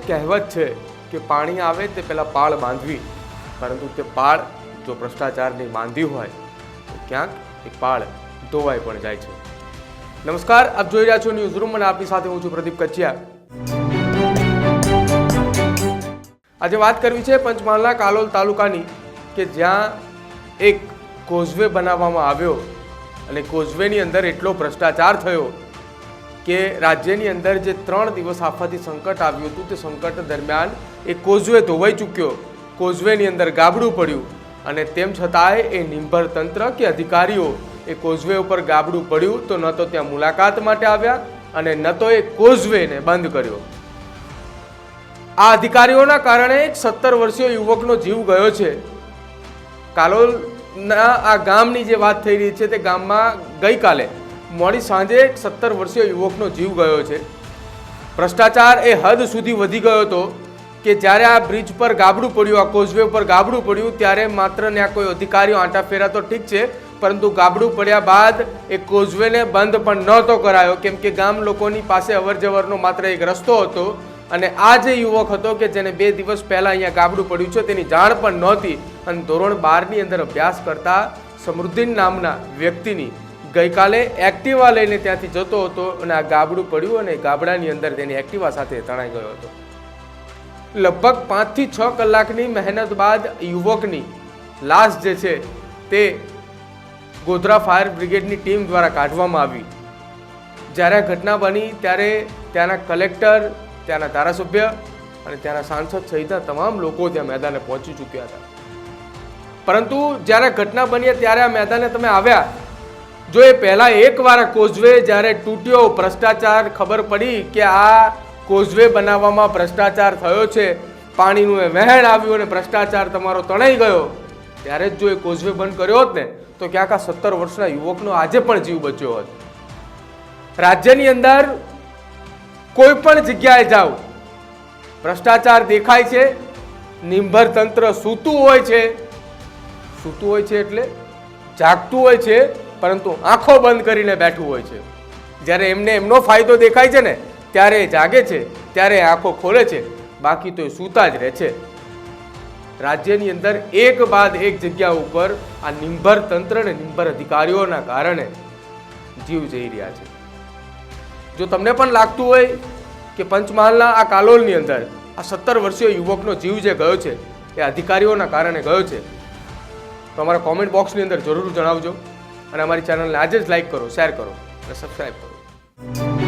કહેવત છે કે પાણી આવે તે પહેલાં પાળ બાંધવી, પરંતુ તે પાળ જો ભ્રષ્ટાચારની બાંધી હોય તો ક્યાંક એ પાળ ધોવાઈ પણ જાય છે। નમસ્કાર, આપ જોઈ રહ્યા છો ન્યૂઝ રૂમ અને આપની સાથે હું છું પ્રદીપ કચ્છિયા। આજે વાત કરવી છે પંચમહાલના કાલોલ તાલુકાની કે જ્યાં એક કોઝવે બનાવવામાં આવ્યો અને કોઝવેની અંદર એટલો ભ્રષ્ટાચાર થયો કે રાજ્યની અંદર જે 3 દિવસ આફતી સંકટ આવ્યું હતું તે સંકટ દરમિયાન એ કોઝવે ધોવાઈ ચૂક્યો, કોઝવેની અંદર ગાબડું પડ્યું અને તેમ છતાંય એ નિંભર તંત્ર કે અધિકારીઓ એ કોઝવે ઉપર ગાબડું પડ્યું તો ન તો ત્યાં મુલાકાત માટે આવ્યા અને ન તો એ કોઝવેને બંધ કર્યો। આ અધિકારીઓના કારણે એક 17 વર્ષીય યુવકનો જીવ ગયો છે। કાલોલના આ ગામની જે વાત થઈ રહી છે તે ગામમાં ગઈકાલે મોડી સાંજે એક 17 વર્ષીય યુવકનો જીવ ગયો છે। ભ્રષ્ટાચાર એ હદ સુધી વધી ગયો હતો કે જ્યારે આ બ્રિજ પર ગાબડું પડ્યું, આ કોઝવે પર ગાબડું પડ્યું ત્યારે માત્ર ત્યાં કોઈ અધિકારીઓ આંટા ફેરા તો ઠીક છે, પરંતુ ગાબડું પડ્યા બાદ એ કોઝવેને બંધ પણ નહોતો કરાયો કેમ કે ગામ લોકોની પાસે અવરજવરનો માત્ર એક રસ્તો હતો અને આ જે યુવક હતો કે જેને 2 દિવસ પહેલા અહીંયા ગાબડું પડ્યું છે તેની જાણ પણ નહોતી અને ધોરણ 12 ની અંદર અભ્યાસ કરતા સમૃદ્ધિન નામના વ્યક્તિની ગઈકાલે એક્ટિવા લઈને ત્યાંથી જતો હતો અને આ ગાબડું પડ્યું અને ગાબડાની અંદર તેની એક્ટિવા સાથે તણાઈ ગયો હતો। લગભગ 5 થી 6 કલાકની મહેનત બાદ યુવકની લાશ જે છે તે ગોધરા ફાયર બ્રિગેડની ટીમ દ્વારા કાઢવામાં આવી। જ્યારે ઘટના બની ત્યારે ત્યાંના કલેક્ટર, ત્યાંના ધારાસભ્ય અને ત્યાંના સાંસદ સહિતના તમામ લોકો ત્યાં મેદાને પહોંચી ચૂક્યા હતા, પરંતુ જ્યારે ઘટના બની ત્યારે આ મેદાને તમે આવ્યા, જો એ પહેલા એકવાર કોઝવે જ્યારે તૂટ્યો, ભ્રષ્ટાચાર ખબર પડી કે આ કોઝવે બનાવવામાં ભ્રષ્ટાચાર થયો છે, પાણીનું એ વહેણ આવ્યું અને ભ્રષ્ટાચાર તમારો તણાઈ ગયો, ત્યારે જ જો એ કોઝવે બંધ કર્યો હોત ને તો ક્યાંક આ 17 વર્ષના યુવકનો આજે પણ જીવ બચ્યો હોત। રાજ્યની અંદર કોઈ પણ જગ્યાએ જાઓ ભ્રષ્ટાચાર દેખાય છે, નિંભર તંત્ર સૂતું હોય છે એટલે જાગતું હોય છે, પરંતુ આંખો બંધ કરીને બેઠું હોય છે। જ્યારે એમને એમનો ફાયદો દેખાય છે ને ત્યારે એ જાગે છે, ત્યારે આંખો ખોલે છે, બાકી તો એ સૂતા જ રહે છે। રાજ્યની અંદર એક બાદ એક જગ્યા ઉપર આ નિંભર તંત્ર અને નિંભર અધિકારીઓના કારણે જીવ જઈ રહ્યા છે। જો તમને પણ લાગતું હોય કે પંચમહાલના આ કાલોલની અંદર આ 17 વર્ષીય યુવકનો જીવ જે ગયો છે એ અધિકારીઓના કારણે ગયો છે તો અમારા કોમેન્ટ બોક્સની અંદર જરૂર જણાવજો અને અમારી ચેનલને આજે જ લાઈક કરો, શેર કરો અને સબસ્ક્રાઈબ કરો।